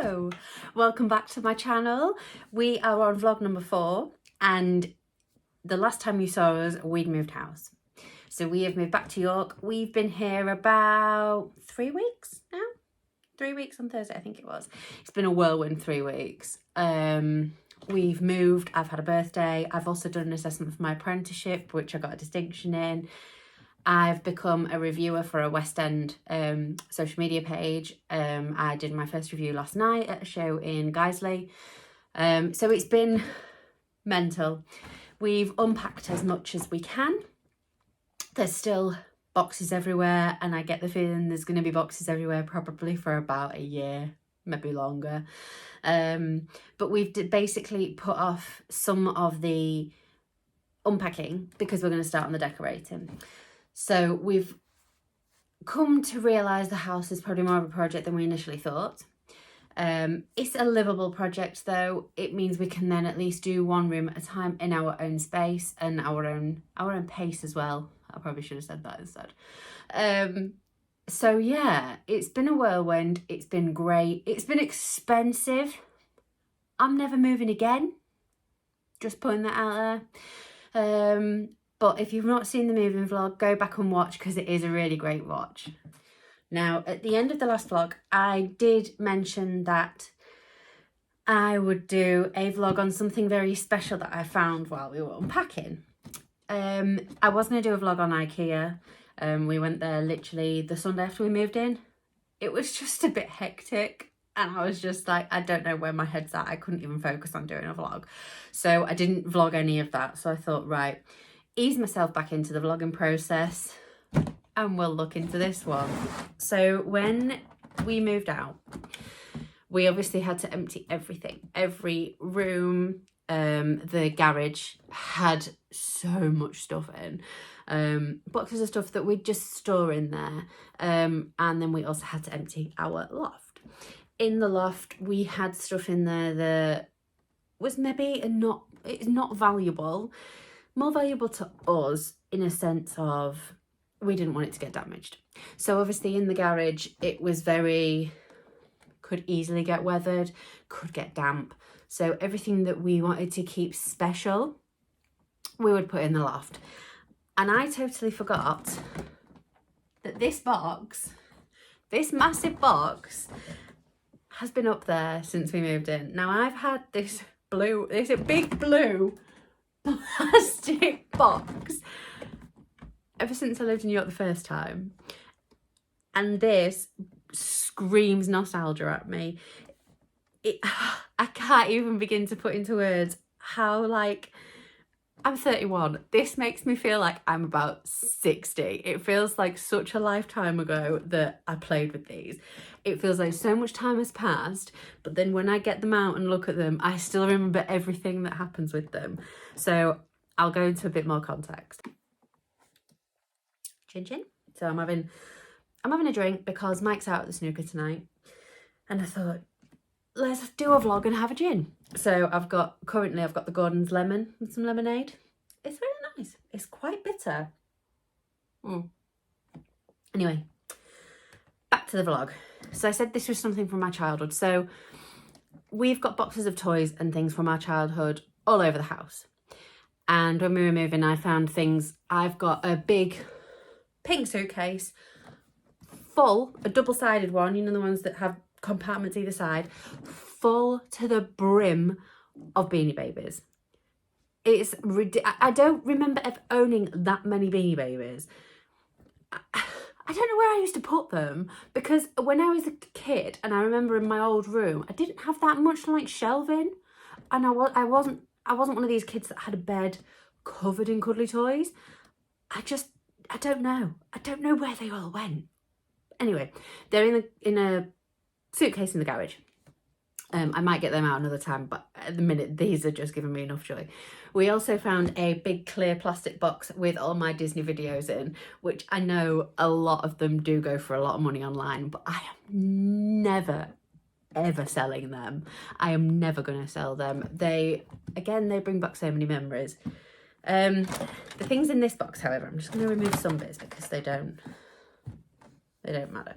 Hello, welcome back to my channel. We are on vlog number 4 and the last time you saw us we'd moved house. So we have moved back to York. We've been here about 3 weeks now. 3 weeks on Thursday I think it was. It's been a whirlwind 3 weeks. We've moved, I've had a birthday, I've also done an assessment for my apprenticeship which I got a distinction in. I've become a reviewer for a West End social media page. I did my first review last night at a show in Guiseley. So it's been mental. We've unpacked as much as we can. There's still boxes everywhere and I get the feeling there's going to be boxes everywhere probably for about a year, maybe longer. But we've basically put off some of the unpacking because we're going to start on the decorating. So we've come to realise the house is probably more of a project than we initially thought. It's a livable project though. It means we can then at least do one room at a time in our own space and our own pace as well. I probably should have said that instead. So yeah, it's been a whirlwind. It's been great. It's been expensive. I'm never moving again. Just putting that out there. But if you've not seen the moving vlog, go back and watch because it is a really great watch. Now, at the end of the last vlog, I did mention that I would do a vlog on something very special that I found while we were unpacking. I was going to do a vlog on IKEA. We went there literally the Sunday after we moved in. It was just a bit hectic. And I was just like, I don't know where my head's at. I couldn't even focus on doing a vlog. So I didn't vlog any of that. So I thought, right, ease myself back into the vlogging process and we'll look into this one. So when we moved out, we obviously had to empty everything. Every room, the garage had so much stuff in. Boxes of stuff that we'd just store in there. And then we also had to empty our loft. In the loft, we had stuff in there that was maybe not valuable. More valuable to us in a sense of we didn't want it to get damaged. So obviously in the garage, it was could easily get weathered, could get damp. So everything that we wanted to keep special, we would put in the loft. And I totally forgot that this massive box, has been up there since we moved in. Now I've had this big blue plastic box ever since I lived in York the first time, and this screams nostalgia at me. I can't even begin to put into words how, like, I'm 31. This makes me feel like I'm about 60. It feels like such a lifetime ago that I played with these. It feels like so much time has passed, but then when I get them out and look at them, I still remember everything that happens with them. So I'll go into a bit more context. Chin chin. So I'm having a drink because Mike's out at the snooker tonight, and I thought, let's do a vlog and have a gin. So currently I've got the Gordon's lemon with some lemonade. It's really nice. It's quite bitter. Anyway, back to the vlog. So I said this was something from my childhood. So we've got boxes of toys and things from our childhood all over the house. And when we were moving, I found things. I've got a big pink suitcase full, a double-sided one, you know, the ones that have compartments either side, full to the brim of Beanie Babies. It's ridiculous. I don't remember ever owning that many Beanie Babies. I don't know where I used to put them, because when I was a kid, and I remember in my old room, I didn't have that much like shelving, and I wasn't one of these kids that had a bed covered in cuddly toys. I don't know. I don't know where they all went. Anyway, they're in a suitcase in the garage. I might get them out another time, but at the minute these are just giving me enough joy. We also found a big clear plastic box with all my Disney videos in, which I know a lot of them do go for a lot of money online, but I am never ever selling them. I am never going to sell them. They bring back so many memories. The things in this box, however, I'm just going to remove some bits because they don't matter.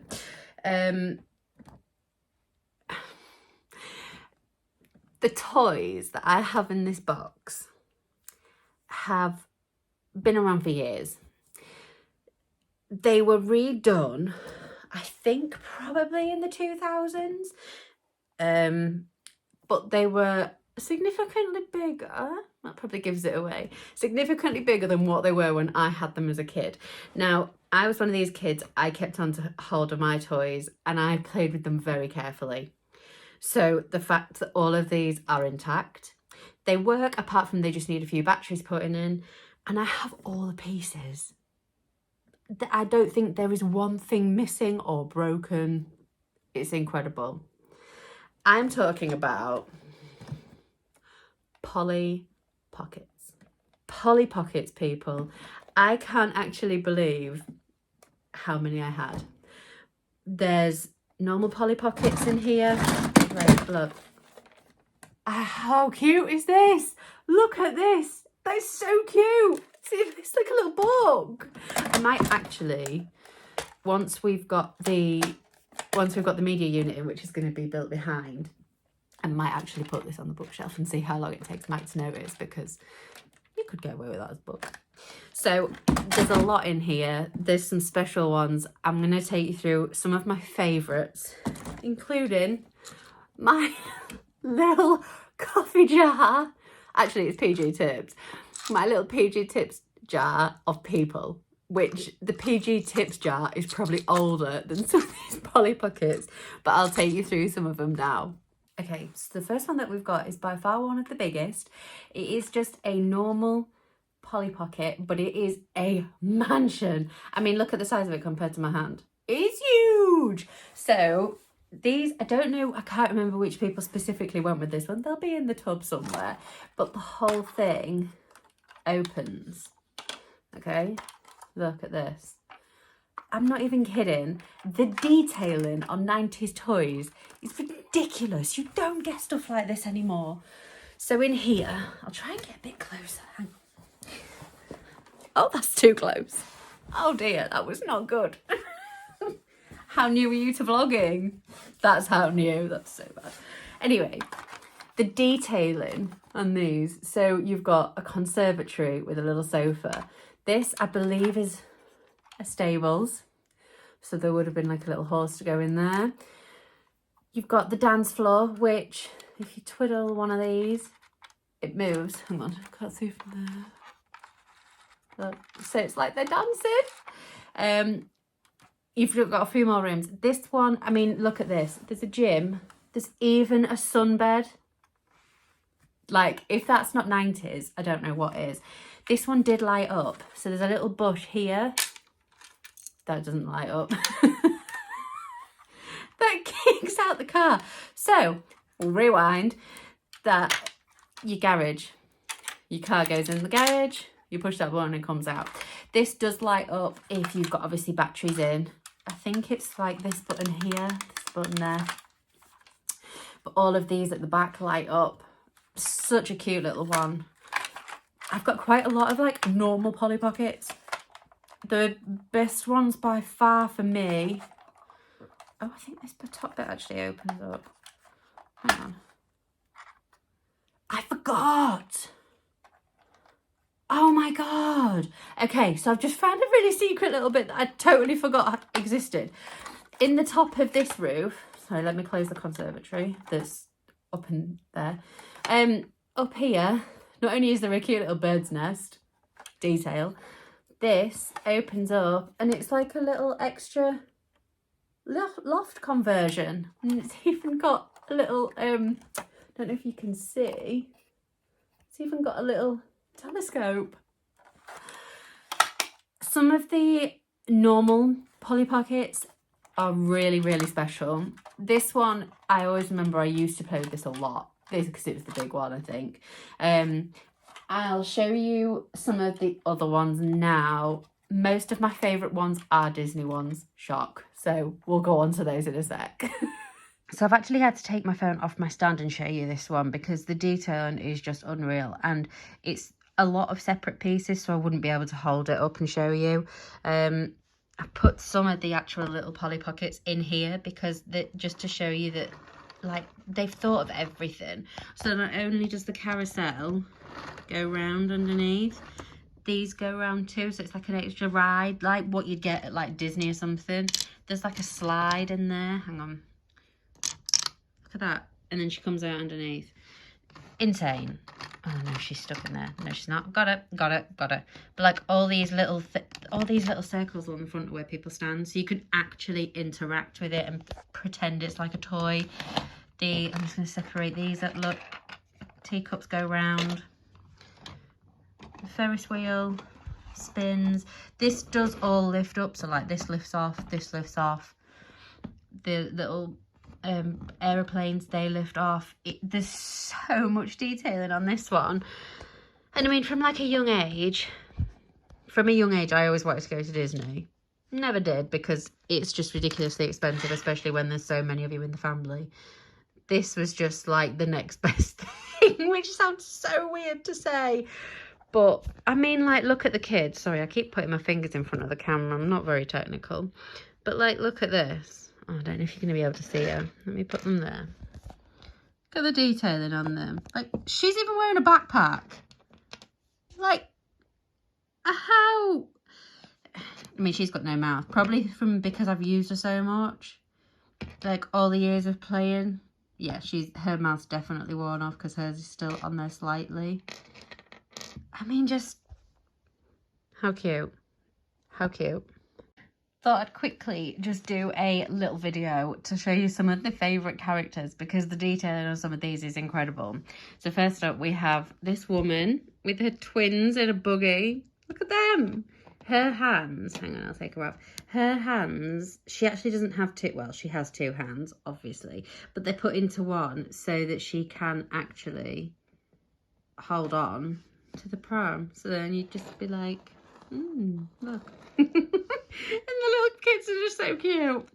The toys that I have in this box have been around for years. They were redone, I think, probably in the 2000s. But they were significantly bigger. That probably gives it away. Significantly bigger than what they were when I had them as a kid. Now, I was one of these kids, I kept on to hold of my toys and I played with them very carefully. So the fact that all of these are intact, they work apart from they just need a few batteries putting in, and I have all the pieces. I don't think there is one thing missing or broken. It's incredible. I'm talking about Polly Pockets. Polly Pockets, people. I can't actually believe how many I had. There's normal Polly Pockets in here. Right, look. How cute is this? Look at this. That's so cute. See, it's like a little book. I might actually, once we've got the media unit in, which is going to be built behind, I might actually put this on the bookshelf and see how long it takes Mike to notice, because you could get away with that as a book. So there's a lot in here. There's some special ones. I'm going to take you through some of my favourites, including my little coffee jar. Actually, it's PG Tips. My little PG Tips jar of people, which the PG Tips jar is probably older than some of these Polly Pockets, but I'll take you through some of them now. Okay, so the first one that we've got is by far one of the biggest. It is just a normal Polly Pocket, but it is a mansion. I mean, look at the size of it compared to my hand. It's huge. So these, I don't know, I can't remember which people specifically went with this one. They'll be in the tub somewhere, but the whole thing opens. Okay, look at this. I'm not even kidding. The detailing on 90s toys is ridiculous. You don't get stuff like this anymore. So in here, I'll try and get a bit closer. Hang on. Oh, that's too close. Oh dear, that was not good. How new are you to vlogging? That's how new. That's so bad. Anyway, the detailing on these. So you've got a conservatory with a little sofa. This, I believe, is a stables. So there would have been like a little horse to go in there. You've got the dance floor, which if you twiddle one of these, it moves. Hang on, I can't see from there. Look, so it's like they're dancing. You've got a few more rooms. This one, I mean, look at this. There's a gym. There's even a sunbed. Like, if that's not 90s, I don't know what is. This one did light up. So there's a little bush here. That doesn't light up. That kicks out the car. So, we'll rewind. That, your garage. Your car goes in the garage. You push that button and it comes out. This does light up if you've got, obviously, batteries in. I think it's like this button here, this button there. But all of these at the back light up. Such a cute little one. I've got quite a lot of like normal Polly Pockets. The best ones by far for me. Oh, I think this top bit actually opens up. Hang on. I forgot. Oh my God. Okay, so I've just found a really secret little bit that I totally forgot existed. In the top of this roof, sorry, let me close the conservatory that's up in there. Up here, not only is there a cute little bird's nest detail, this opens up and it's like a little extra loft conversion. And it's even got a little, don't know if you can see, it's even got a little telescope. Some of the normal Polly Pockets are really, really special. This one, I always remember I used to play with this a lot. This because it was the big one, I think. I'll show you some of the other ones now. Most of my favourite ones are Disney ones. Shock. So we'll go on to those in a sec. So I've actually had to take my phone off my stand and show you this one because the detailing is just unreal. And it's a lot of separate pieces, so I wouldn't be able to hold it up and show you. I put some of the actual little Polly Pockets in here because just to show you that like, they've thought of everything. So not only does the carousel go round underneath, these go round too, so it's like an extra ride, like what you'd get at like Disney or something. There's like a slide in there. Hang on, look at that. And then she comes out underneath. Insane. Oh no, she's stuck in there. No, she's not. Got it. But like all these little circles on the front of where people stand, so you can actually interact with it and pretend it's like a toy. I'm just going to separate these up. Look, teacups go round. The Ferris wheel spins. This does all lift up, so like this lifts off, this lifts off. The little aeroplanes, they lift off. There's so much detailing on this one. And I mean, from a young age, I always wanted to go to Disney. Never did, because it's just ridiculously expensive, especially when there's so many of you in the family. This was just like the next best thing, which sounds so weird to say. But I mean, like, look at the kids. Sorry, I keep putting my fingers in front of the camera. I'm not very technical. But like, look at this. Oh, I don't know if you're going to be able to see her. Let me put them there. Look at the detailing on them. Like, she's even wearing a backpack. Like, how? I mean, she's got no mouth. Probably because I've used her so much. Like, all the years of playing. Yeah, her mouth's definitely worn off because hers is still on there slightly. I mean, just how cute. How cute. Thought I'd quickly just do a little video to show you some of the favourite characters, because the detailing on some of these is incredible. So first up, we have this woman with her twins in a buggy. Look at them. Her hands, hang on, I'll take her off. Her hands, she actually doesn't have two, well, she has two hands, obviously, but they're put into one so that she can actually hold on to the pram. So then you'd just be like, look. And the little kids are just so cute.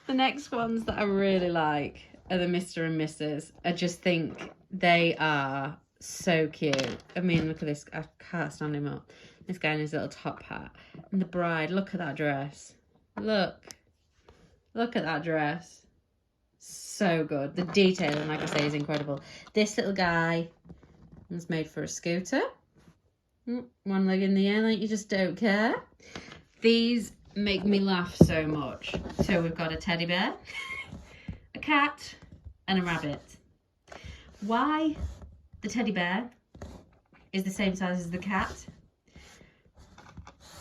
The next ones that I really like are the Mr. and Mrs. I just think they are so cute. I mean, look at this. I can't stand him up. This guy in his little top hat. And the bride, look at that dress. Look at that dress. So good. The detailing, like I say, is incredible. This little guy was made for a scooter. One leg in the air, like you just don't care. These make me laugh so much. So we've got a teddy bear, a cat, and a rabbit. Why the teddy bear is the same size as the cat,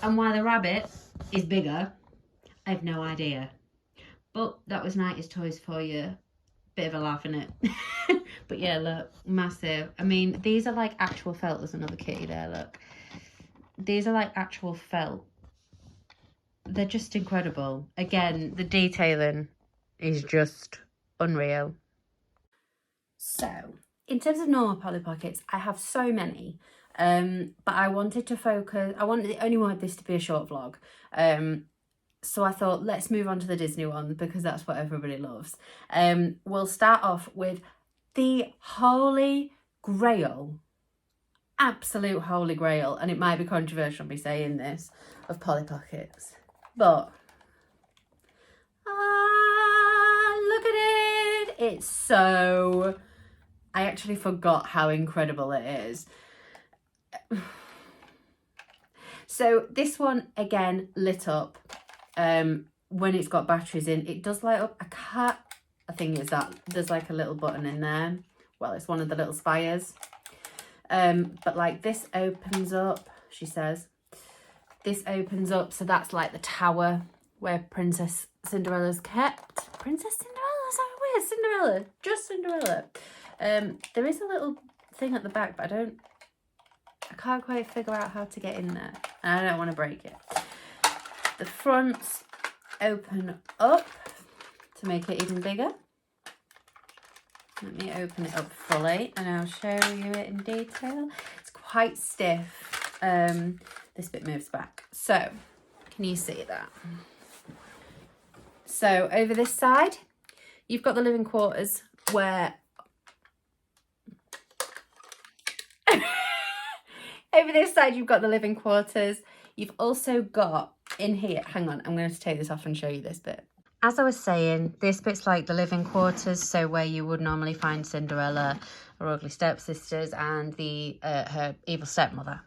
and why the rabbit is bigger, I have no idea. But that was 90's toys for you. Bit of a laugh in it. But yeah, look, massive. I mean, these are like actual felt. There's another kitty there, look. These are like actual felt. They're just incredible. Again, the detailing is just unreal. So, in terms of normal Polly Pockets, I have so many. But I wanted to focus, I only wanted this to be a short vlog. So I thought, let's move on to the Disney one, because that's what everybody loves. We'll start off with the Holy Grail. Absolute Holy Grail. And it might be controversial me saying this, of Polly Pockets. But, look at it. It's so, I actually forgot how incredible it is. So this one, again, lit up. When it's got batteries in, it does light up. I think it's that there's like a little button in there. Well, it's one of the little spires. But like this opens up, she says. This opens up, so that's like the tower where Princess Cinderella's kept. Princess Cinderella? So weird. Cinderella. Just Cinderella. There is a little thing at the back, but I can't quite figure out how to get in there. And I don't want to break it. The fronts open up to make it even bigger. Let me open it up fully and I'll show you it in detail. It's quite stiff. This bit moves back. So, can you see that? So, over this side, you've got the living quarters where... Over this side, you've got the living quarters. You've also got in here... Hang on, I'm going to take this off and show you this bit. as I was saying, this bit's like the living quarters, so where you would normally find Cinderella, her ugly stepsisters, and her evil stepmother.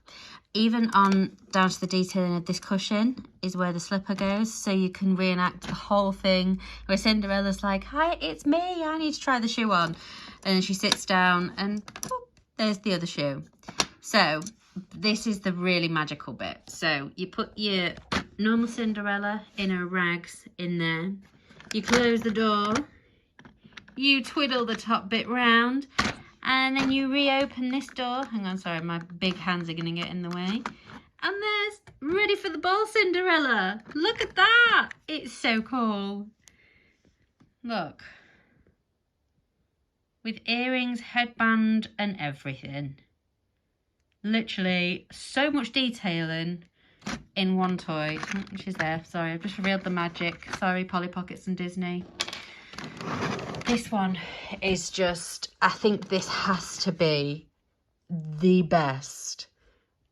Even on down to the detailing of this cushion is where the slipper goes, so you can reenact the whole thing where Cinderella's like, "Hi, it's me, I need to try the shoe on." And then she sits down and boop, there's the other shoe. So this is the really magical bit. So you put your normal Cinderella in her rags in there. You close the door. You twiddle the top bit round. And then you reopen this door. Hang on, sorry, my big hands are going to get in the way. And there's ready for the ball Cinderella. Look at that. It's so cool. Look. With earrings, headband and everything. Literally so much detailing in one toy. She's there. Sorry, I've just revealed the magic. Sorry, Polly Pockets and Disney. This one is just, I think this has to be the best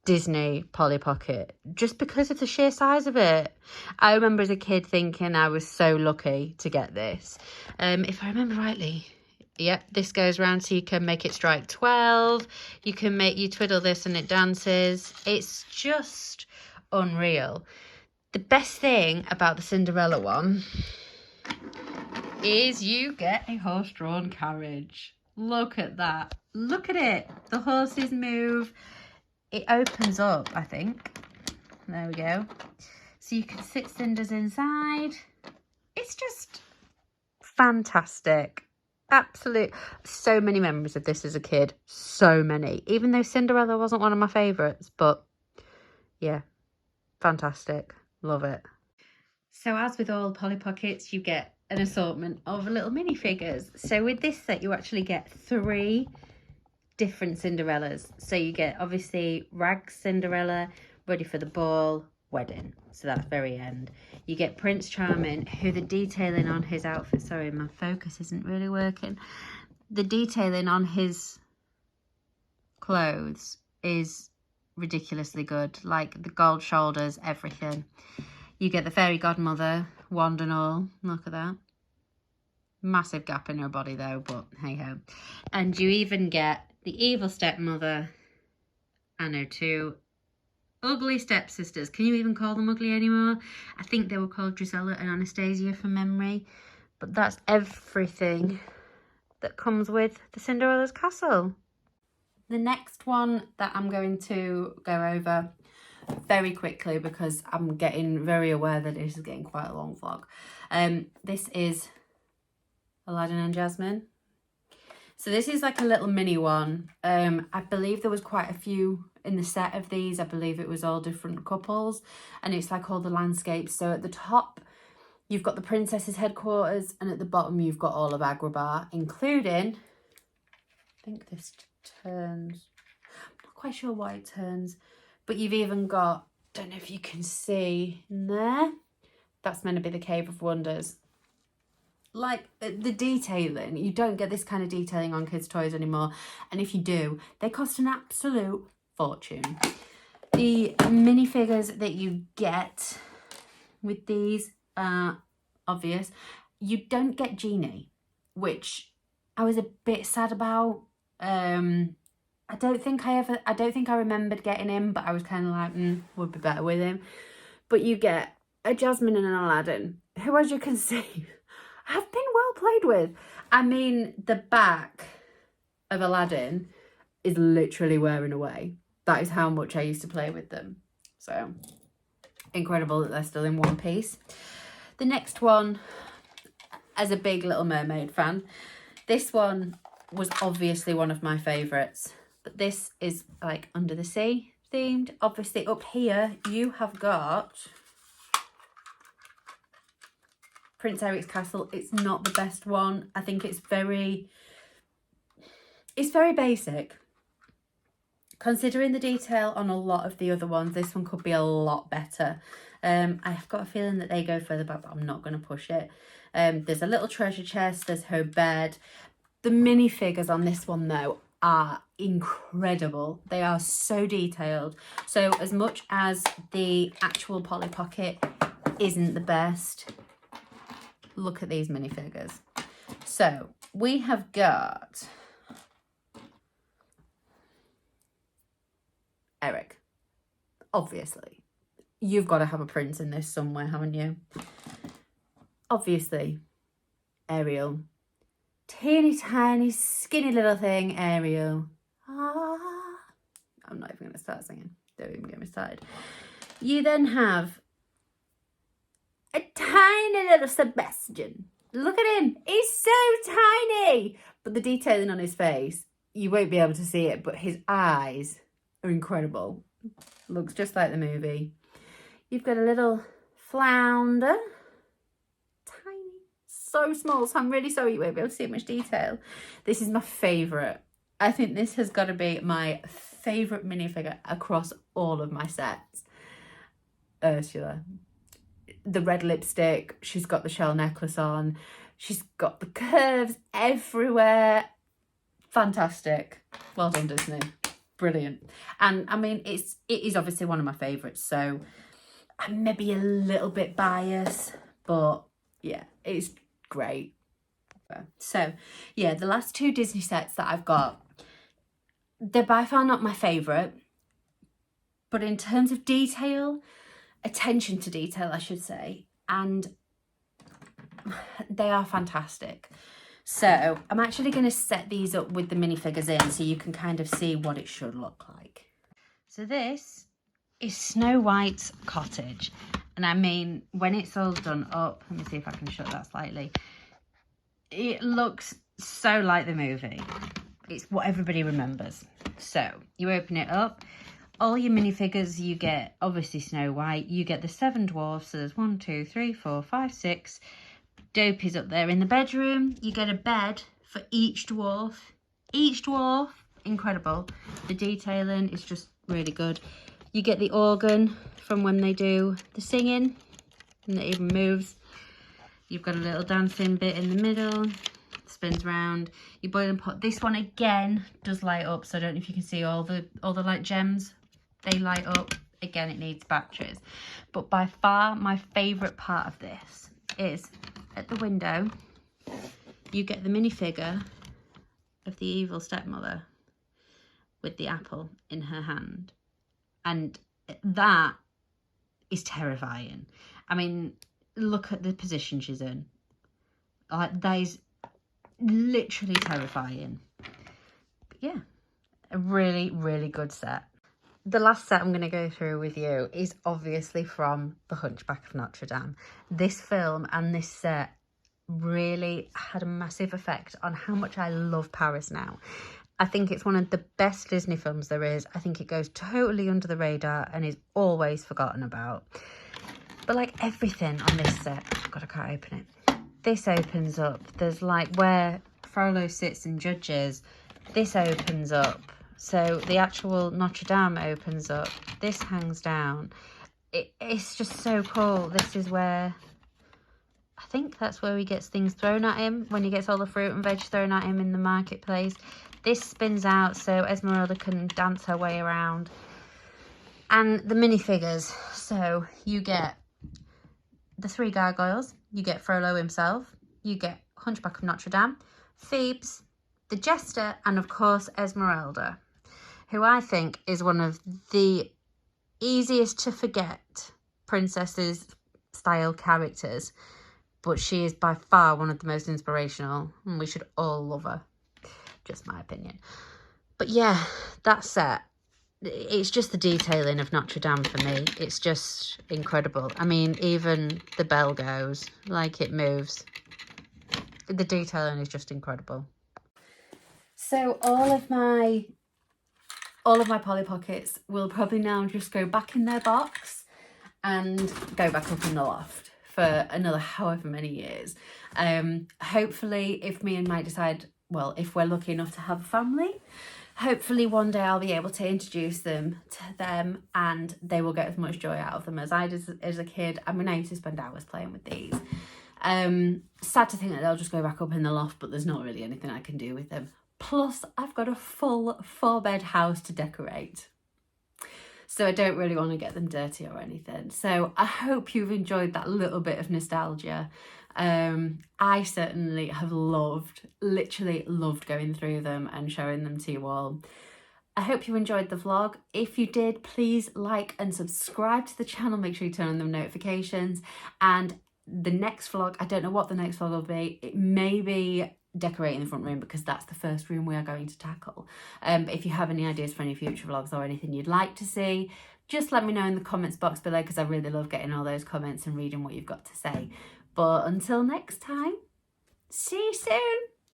Disney Polly Pocket, just because of the sheer size of it. I remember as a kid thinking I was so lucky to get this. If I remember rightly, yep, this goes around so you can make it strike 12. You twiddle this and it dances. It's just unreal. The best thing about the Cinderella one is you get a horse-drawn carriage. Look at that. Look at it. The horses move. It opens up, I think. There we go. So you can sit Cinders inside. It's just fantastic. Absolute. So many memories of this as a kid. So many. Even though Cinderella wasn't one of my favourites. But yeah, fantastic. Love it. So as with all Polly Pockets, you get an assortment of little minifigures. So with this set, you actually get 3 different Cinderellas. So you get obviously Rags Cinderella, Ready for the Ball, Wedding. So that's very end. You get Prince Charming, who the detailing on his outfit, sorry, my focus isn't really working. The detailing on his clothes is ridiculously good. Like the gold shoulders, everything. You get the fairy godmother, wand and all. Look at that. Massive gap in her body though, but hey ho. And you even get the evil stepmother and her 2 ugly stepsisters. Can you even call them ugly anymore? I think they were called Drusilla and Anastasia from memory. But that's everything that comes with the Cinderella's castle. The next one that I'm going to go over very quickly because I'm getting very aware that this is getting quite a long vlog. This is Aladdin and Jasmine. So this is like a little mini one. I believe there was quite a few in the set of these. I believe it was all different couples, and it's like all the landscapes. So at the top you've got the princess's headquarters, and at the bottom you've got all of Agrabah, including, I think this turns, I'm not quite sure why it turns, but you've even got, don't know if you can see in there, that's meant to be the Cave of Wonders. Like the detailing, you don't get this kind of detailing on kids' toys anymore, and if you do, they cost an absolute fortune. The minifigures that you get with these are obvious. You don't get Genie, which I was a bit sad about. I don't think I remembered getting him, but I was kind of like, would be better with him. But you get a Jasmine and an Aladdin, who, as you can see, have been well played with. I mean, the back of Aladdin is literally wearing away. That is how much I used to play with them. So, incredible that they're still in one piece. The next one, as a big Little Mermaid fan, this one was obviously one of my favourites. But this is like under the sea themed. Obviously up here you have got Prince Eric's castle. It's not the best one. I think it's very basic. Considering the detail on a lot of the other ones, this one could be a lot better. I've got a feeling that they go further back, but I'm not going to push it. There's a little treasure chest. There's her bed. The minifigures on this one, though, are incredible. They are so detailed. So as much as the actual Polly Pocket isn't the best, look at these minifigures. So we have got Eric. Obviously, you've got to have a prince in this somewhere, haven't you? Obviously, Ariel. Teeny tiny, skinny little thing, Ariel. Ah. I'm not even going to start singing. Don't even get me started. You then have a tiny little Sebastian. Look at him. He's so tiny. But the detailing on his face, you won't be able to see it, but his eyes are incredible. Looks just like the movie. You've got a little flounder. Tiny. So small. So I'm really sorry you won't be able to see much detail. This is my favourite. I think this has got to be my favourite minifigure across all of my sets. Ursula. The red lipstick. She's got the shell necklace on. She's got the curves everywhere. Fantastic. Well done, Disney. Brilliant. And I mean, it is obviously one of my favourites, so I'm maybe a little bit biased, but yeah, it's great. So yeah, the last two Disney sets that I've got, they're by far not my favourite, but in terms of detail, attention to detail, I should say, and they are fantastic. So I'm actually going to set these up with the minifigures in so you can kind of see what it should look like. So this is Snow White's cottage. And I mean, when it's all done up, let me see if I can shut that slightly. It looks so like the movie. It's what everybody remembers. So you open it up. All your minifigures, you get, obviously Snow White. You get the 7 dwarfs. So there's 1, 2, 3, 4, 5, 6. Dopey's up there in the bedroom. You get a bed for each dwarf. Each dwarf, incredible. The detailing is just really good. You get the organ from when they do the singing, and it even moves. You've got a little dancing bit in the middle, spins round. Your boiling pot. This one again does light up, so I don't know if you can see all the light gems. They light up. Again, it needs batteries. But by far my favourite part of this is at the window, you get the minifigure of the evil stepmother with the apple in her hand. And that is terrifying. I mean, look at the position she's in. Like, that is literally terrifying. But yeah, a really, really good set. The last set I'm going to go through with you is obviously from The Hunchback of Notre Dame. This film and this set really had a massive effect on how much I love Paris now. I think it's one of the best Disney films there is. I think it goes totally under the radar and is always forgotten about. But like everything on this set, God, I can't open it. This opens up. There's like where Frollo sits and judges. This opens up. So the actual Notre Dame opens up. This hangs down. It's just so cool. This is where, I think that's where he gets things thrown at him, when he gets all the fruit and veg thrown at him in the marketplace. This spins out so Esmeralda can dance her way around. And the minifigures. So you get the 3 gargoyles. You get Frollo himself. You get Hunchback of Notre Dame, Phoebes, the Jester, and of course Esmeralda, who I think is one of the easiest to forget princesses style characters, but she is by far one of the most inspirational, and we should all love her. Just my opinion. But yeah, that set, it's just the detailing of Notre Dame for me. It's just incredible. I mean, even the bell goes, like it moves. The detailing is just incredible. So all of my Polly Pockets will probably now just go back in their box and go back up in the loft for another however many years. Hopefully, if me and Mike decide, well, if we're lucky enough to have a family, hopefully one day I'll be able to introduce them to them and they will get as much joy out of them as I did as a kid. I mean, I used to spend hours playing with these. Sad to think that they'll just go back up in the loft, but there's not really anything I can do with them. Plus, I've got a full 4-bed house to decorate. So I don't really want to get them dirty or anything. So I hope you've enjoyed that little bit of nostalgia. I certainly have literally loved going through them and showing them to you all. I hope you enjoyed the vlog. If you did, please like and subscribe to the channel. Make sure you turn on the notifications. And the next vlog, I don't know what the next vlog will be. It may be decorating the front room because that's the first room we are going to tackle. But if you have any ideas for any future vlogs or anything you'd like to see, just let me know in the comments box below, because I really love getting all those comments and reading what you've got to say. But until next time, see you soon.